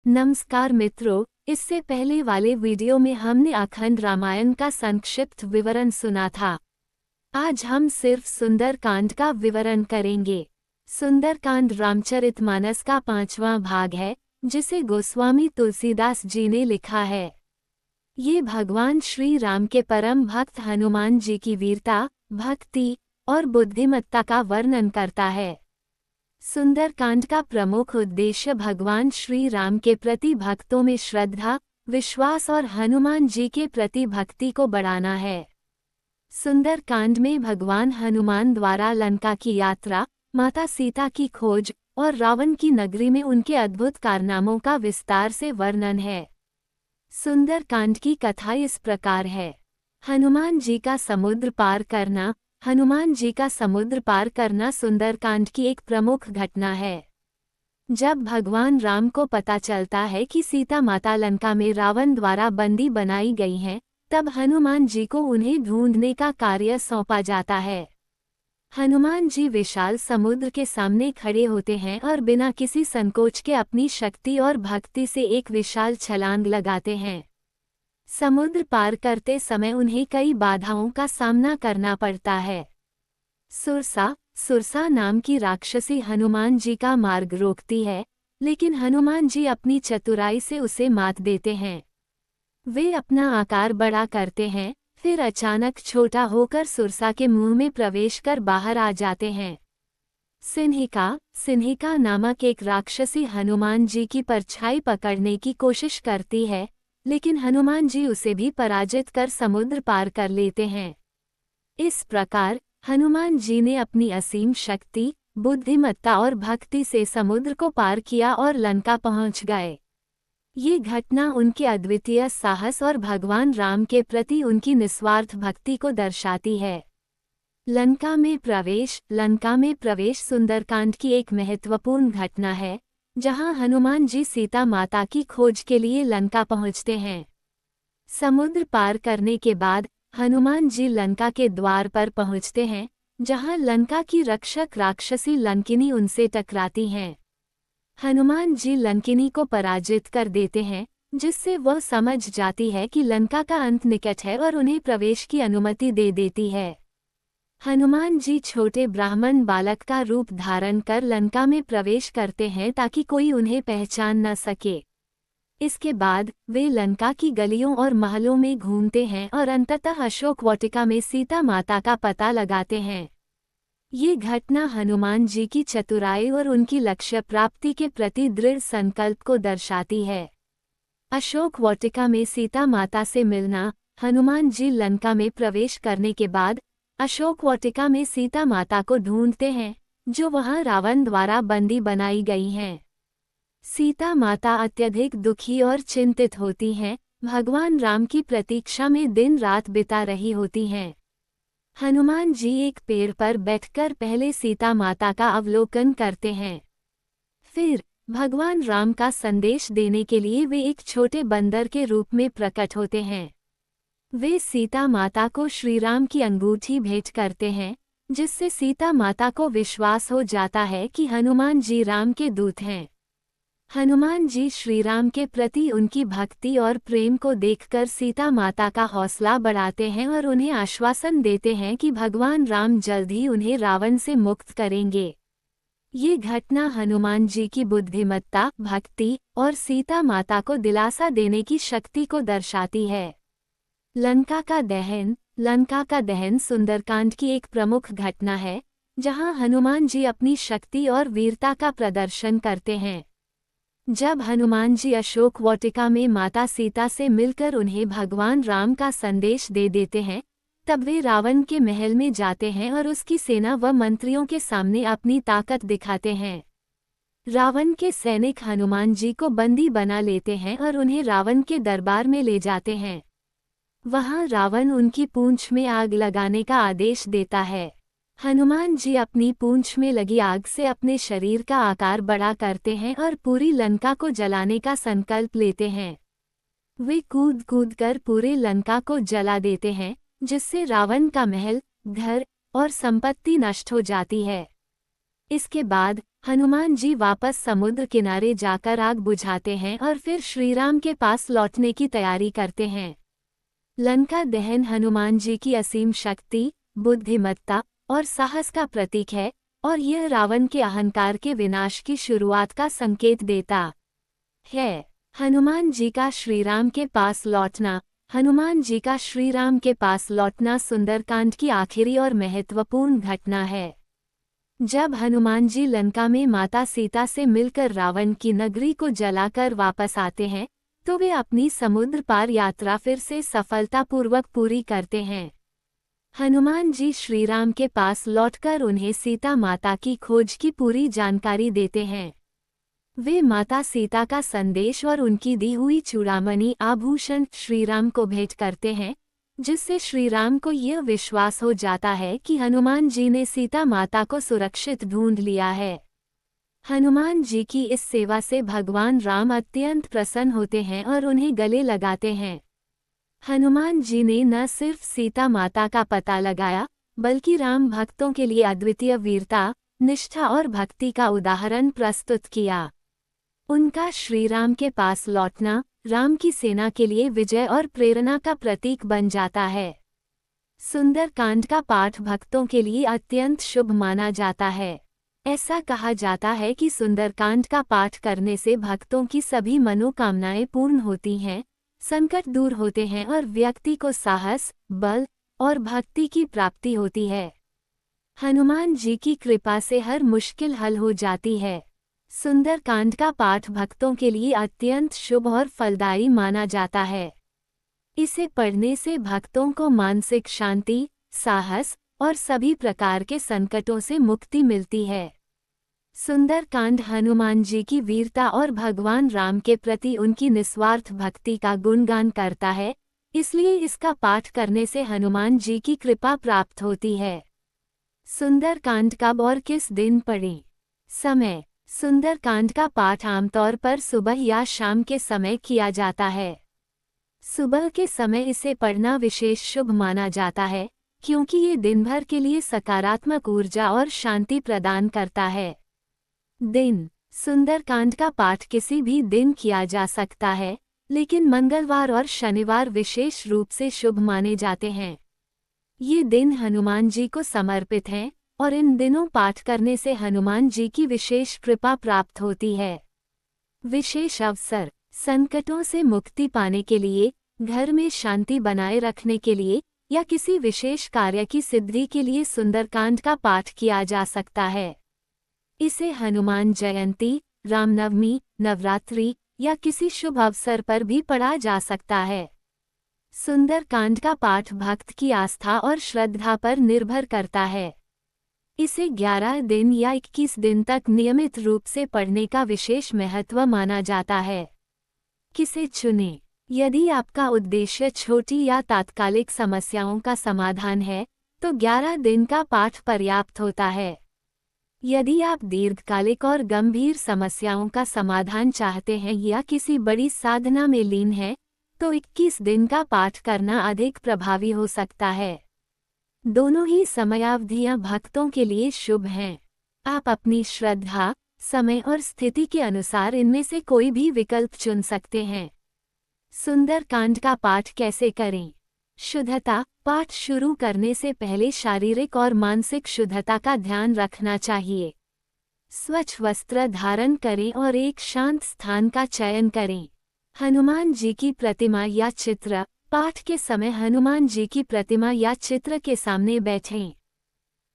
नमस्कार मित्रों, इससे पहले वाले वीडियो में हमने अखंड रामायण का संक्षिप्त विवरण सुना था। आज हम सिर्फ सुंदरकांड का विवरण करेंगे। सुंदरकांड रामचरितमानस का 5वां भाग है, जिसे गोस्वामी तुलसीदास जी ने लिखा है। ये भगवान श्री राम के परम भक्त हनुमान जी की वीरता, भक्ति और बुद्धिमत्ता का वर्णन करता है। सुंदरकांड का प्रमुख उद्देश्य भगवान श्री राम के प्रति भक्तों में श्रद्धा, विश्वास और हनुमान जी के प्रति भक्ति को बढ़ाना है। सुंदरकांड में भगवान हनुमान द्वारा लंका की यात्रा, माता सीता की खोज और रावण की नगरी में उनके अद्भुत कारनामों का विस्तार से वर्णन है। सुंदरकांड की कथा इस प्रकार है। हनुमान जी का समुद्र पार करना। हनुमान जी का समुद्र पार करना सुंदरकांड की एक प्रमुख घटना है। जब भगवान राम को पता चलता है कि सीता माता लंका में रावण द्वारा बंदी बनाई गई हैं, तब हनुमान जी को उन्हें ढूंढने का कार्य सौंपा जाता है। हनुमान जी विशाल समुद्र के सामने खड़े होते हैं और बिना किसी संकोच के अपनी शक्ति और भक्ति से एक विशाल छलांग लगाते हैं। समुद्र पार करते समय उन्हें कई बाधाओं का सामना करना पड़ता है। सुरसा नाम की राक्षसी हनुमान जी का मार्ग रोकती है, लेकिन हनुमान जी अपनी चतुराई से उसे मात देते हैं। वे अपना आकार बड़ा करते हैं, फिर अचानक छोटा होकर सुरसा के मुंह में प्रवेश कर बाहर आ जाते हैं। सिन्हिका नामक एक राक्षसी हनुमान जी की परछाई पकड़ने की कोशिश करती है, लेकिन हनुमान जी उसे भी पराजित कर समुद्र पार कर लेते हैं। इस प्रकार हनुमान जी ने अपनी असीम शक्ति, बुद्धिमत्ता और भक्ति से समुद्र को पार किया और लंका पहुंच गए। ये घटना उनके अद्वितीय साहस और भगवान राम के प्रति उनकी निस्वार्थ भक्ति को दर्शाती है। लंका में प्रवेश सुंदरकांड की एक महत्वपूर्ण घटना है, जहां हनुमान जी सीता माता की खोज के लिए लंका पहुंचते हैं। समुद्र पार करने के बाद हनुमान जी लंका के द्वार पर पहुंचते हैं, जहां लंका की रक्षक राक्षसी लंकिनी उनसे टकराती हैं। हनुमान जी लंकिनी को पराजित कर देते हैं, जिससे वह समझ जाती है कि लंका का अंत निकट है और उन्हें प्रवेश की अनुमति दे देती है। हनुमान जी छोटे ब्राह्मण बालक का रूप धारण कर लंका में प्रवेश करते हैं ताकि कोई उन्हें पहचान न सके। इसके बाद वे लंका की गलियों और महलों में घूमते हैं और अंततः अशोक वाटिका में सीता माता का पता लगाते हैं। ये घटना हनुमान जी की चतुराई और उनकी लक्ष्य प्राप्ति के प्रति दृढ़ संकल्प को दर्शाती है। अशोक वाटिका में सीता माता से मिलना। हनुमान जी लंका में प्रवेश करने के बाद अशोक वाटिका में सीता माता को ढूंढते हैं, जो वहां रावण द्वारा बंदी बनाई गई हैं। सीता माता अत्यधिक दुखी और चिंतित होती हैं, भगवान राम की प्रतीक्षा में दिन रात बिता रही होती हैं। हनुमान जी एक पेड़ पर बैठकर पहले सीता माता का अवलोकन करते हैं। फिर भगवान राम का संदेश देने के लिए वे एक छोटे बंदर के रूप में प्रकट होते हैं। वे सीता माता को श्रीराम की अंगूठी भेंट करते हैं, जिससे सीता माता को विश्वास हो जाता है कि हनुमान जी राम के दूत हैं। हनुमान जी श्रीराम के प्रति उनकी भक्ति और प्रेम को देखकर सीता माता का हौसला बढ़ाते हैं और उन्हें आश्वासन देते हैं कि भगवान राम जल्द ही उन्हें रावण से मुक्त करेंगे। ये घटना हनुमान जी की बुद्धिमत्ता, भक्ति और सीता माता को दिलासा देने की शक्ति को दर्शाती है। लंका का दहन सुंदरकांड की एक प्रमुख घटना है, जहां हनुमान जी अपनी शक्ति और वीरता का प्रदर्शन करते हैं। जब हनुमान जी अशोक वाटिका में माता सीता से मिलकर उन्हें भगवान राम का संदेश दे देते हैं, तब वे रावण के महल में जाते हैं और उसकी सेना व मंत्रियों के सामने अपनी ताकत दिखाते हैं। रावण के सैनिक हनुमान जी को बंदी बना लेते हैं और उन्हें रावण के दरबार में ले जाते हैं। वहां रावण उनकी पूंछ में आग लगाने का आदेश देता है। हनुमान जी अपनी पूंछ में लगी आग से अपने शरीर का आकार बड़ा करते हैं और पूरी लंका को जलाने का संकल्प लेते हैं। वे कूद कूद कर पूरे लंका को जला देते हैं, जिससे रावण का महल, घर और संपत्ति नष्ट हो जाती है। इसके बाद हनुमान जी वापस समुद्र किनारे जाकर आग बुझाते हैं और फिर श्रीराम के पास लौटने की तैयारी करते हैं। लंका दहन हनुमान जी की असीम शक्ति, बुद्धिमत्ता और साहस का प्रतीक है और यह रावण के अहंकार के विनाश की शुरुआत का संकेत देता है। हनुमान जी का श्रीराम के पास लौटना हनुमान जी का श्रीराम के पास लौटना सुंदरकांड की आखिरी और महत्वपूर्ण घटना है। जब हनुमान जी लंका में माता सीता से मिलकर रावण की नगरी को जलाकर वापस आते हैं, तो वे अपनी समुद्र पार यात्रा फिर से सफलतापूर्वक पूरी करते हैं। हनुमान जी श्रीराम के पास लौटकर उन्हें सीता माता की खोज की पूरी जानकारी देते हैं। वे माता सीता का संदेश और उनकी दी हुई चूड़ामणि आभूषण श्रीराम को भेंट करते हैं, जिससे श्रीराम को यह विश्वास हो जाता है कि हनुमान जी ने सीता माता को सुरक्षित ढूंढ लिया है। हनुमान जी की इस सेवा से भगवान राम अत्यंत प्रसन्न होते हैं और उन्हें गले लगाते हैं। हनुमान जी ने न सिर्फ सीता माता का पता लगाया, बल्कि राम भक्तों के लिए अद्वितीय वीरता, निष्ठा और भक्ति का उदाहरण प्रस्तुत किया। उनका श्रीराम के पास लौटना राम की सेना के लिए विजय और प्रेरणा का प्रतीक बन जाता है। सुंदरकांड का पाठ भक्तों के लिए अत्यंत शुभ माना जाता है। ऐसा कहा जाता है कि सुंदरकांड का पाठ करने से भक्तों की सभी मनोकामनाएं पूर्ण होती हैं, संकट दूर होते हैं और व्यक्ति को साहस, बल और भक्ति की प्राप्ति होती है। हनुमान जी की कृपा से हर मुश्किल हल हो जाती है। सुंदरकांड का पाठ भक्तों के लिए अत्यंत शुभ और फलदायी माना जाता है। इसे पढ़ने से भक्तों को मानसिक शांति, साहस और सभी प्रकार के संकटों से मुक्ति मिलती है। सुंदरकांड हनुमान जी की वीरता और भगवान राम के प्रति उनकी निस्वार्थ भक्ति का गुणगान करता है, इसलिए इसका पाठ करने से हनुमान जी की कृपा प्राप्त होती है। सुंदरकांड कब और किस दिन पढ़ें? समय: सुंदरकांड का पाठ आमतौर पर सुबह या शाम के समय किया जाता है। सुबह के समय इसे पढ़ना विशेष शुभ माना जाता है, क्योंकि ये दिन भर के लिए सकारात्मक ऊर्जा और शांति प्रदान करता है। दिन: सुंदरकांड का पाठ किसी भी दिन किया जा सकता है, लेकिन मंगलवार और शनिवार विशेष रूप से शुभ माने जाते हैं। ये दिन हनुमान जी को समर्पित हैं और इन दिनों पाठ करने से हनुमान जी की विशेष कृपा प्राप्त होती है। विशेष अवसर: संकटों से मुक्ति पाने के लिए, घर में शांति बनाए रखने के लिए या किसी विशेष कार्य की सिद्धि के लिए सुंदरकांड का पाठ किया जा सकता है। इसे हनुमान जयंती, रामनवमी, नवरात्रि या किसी शुभ अवसर पर भी पढ़ा जा सकता है। सुंदरकांड का पाठ भक्त की आस्था और श्रद्धा पर निर्भर करता है। इसे 11 दिन या 21 दिन तक नियमित रूप से पढ़ने का विशेष महत्व माना जाता है। किसे चुनें? यदि आपका उद्देश्य छोटी या तात्कालिक समस्याओं का समाधान है, तो 11 दिन का पाठ पर्याप्त होता है। यदि आप दीर्घकालिक और गंभीर समस्याओं का समाधान चाहते हैं या किसी बड़ी साधना में लीन हैं, तो 21 दिन का पाठ करना अधिक प्रभावी हो सकता है। दोनों ही समयावधियां भक्तों के लिए शुभ हैं। आप अपनी श्रद्धा, समय और स्थिति के अनुसार इनमें से कोई भी विकल्प चुन सकते हैं। सुंदरकांड का पाठ कैसे करें? शुद्धता: पाठ शुरू करने से पहले शारीरिक और मानसिक शुद्धता का ध्यान रखना चाहिए। स्वच्छ वस्त्र धारण करें और एक शांत स्थान का चयन करें। हनुमान जी की प्रतिमा या चित्र: पाठ के समय हनुमान जी की प्रतिमा या चित्र के सामने बैठें।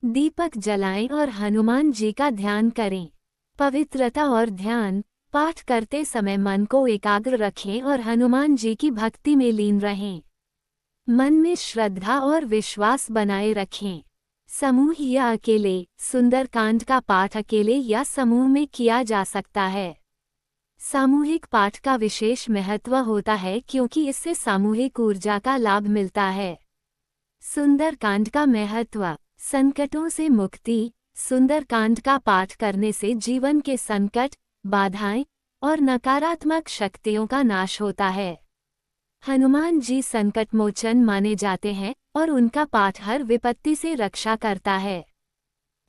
दीपक जलाएं और हनुमान जी का ध्यान करें। पवित्रता और ध्यान: पाठ करते समय मन को एकाग्र रखें और हनुमान जी की भक्ति में लीन रहें। मन में श्रद्धा और विश्वास बनाए रखें। समूह या अकेले: सुंदरकांड का पाठ अकेले या समूह में किया जा सकता है। सामूहिक पाठ का विशेष महत्व होता है क्योंकि इससे सामूहिक ऊर्जा का लाभ मिलता है। सुंदरकांड का महत्व: संकटों से मुक्ति: सुंदरकांड का पाठ करने से जीवन के संकट, बाधाएं और नकारात्मक शक्तियों का नाश होता है। हनुमान जी संकट मोचन माने जाते हैं और उनका पाठ हर विपत्ति से रक्षा करता है।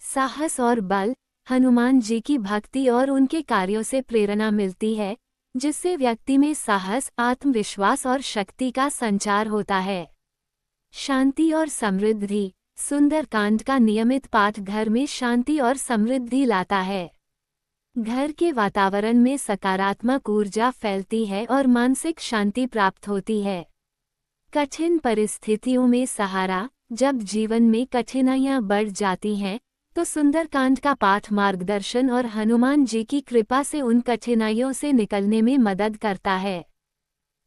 साहस और बल: हनुमान जी की भक्ति और उनके कार्यों से प्रेरणा मिलती है, जिससे व्यक्ति में साहस, आत्मविश्वास और शक्ति का संचार होता है। शांति और समृद्धि। सुंदरकांड का नियमित पाठ घर में शांति और समृद्धि लाता है। घर के वातावरण में सकारात्मक ऊर्जा फैलती है और मानसिक शांति प्राप्त होती है। कठिन परिस्थितियों में सहारा। जब जीवन में कठिनाइयां बढ़ जाती हैं, तो सुंदरकांड का पाठ मार्गदर्शन और हनुमान जी की कृपा से उन कठिनाइयों से निकलने में मदद करता है।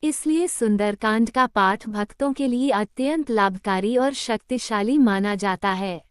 इसलिए सुंदरकांड का पाठ भक्तों के लिए अत्यंत लाभकारी और शक्तिशाली माना जाता है।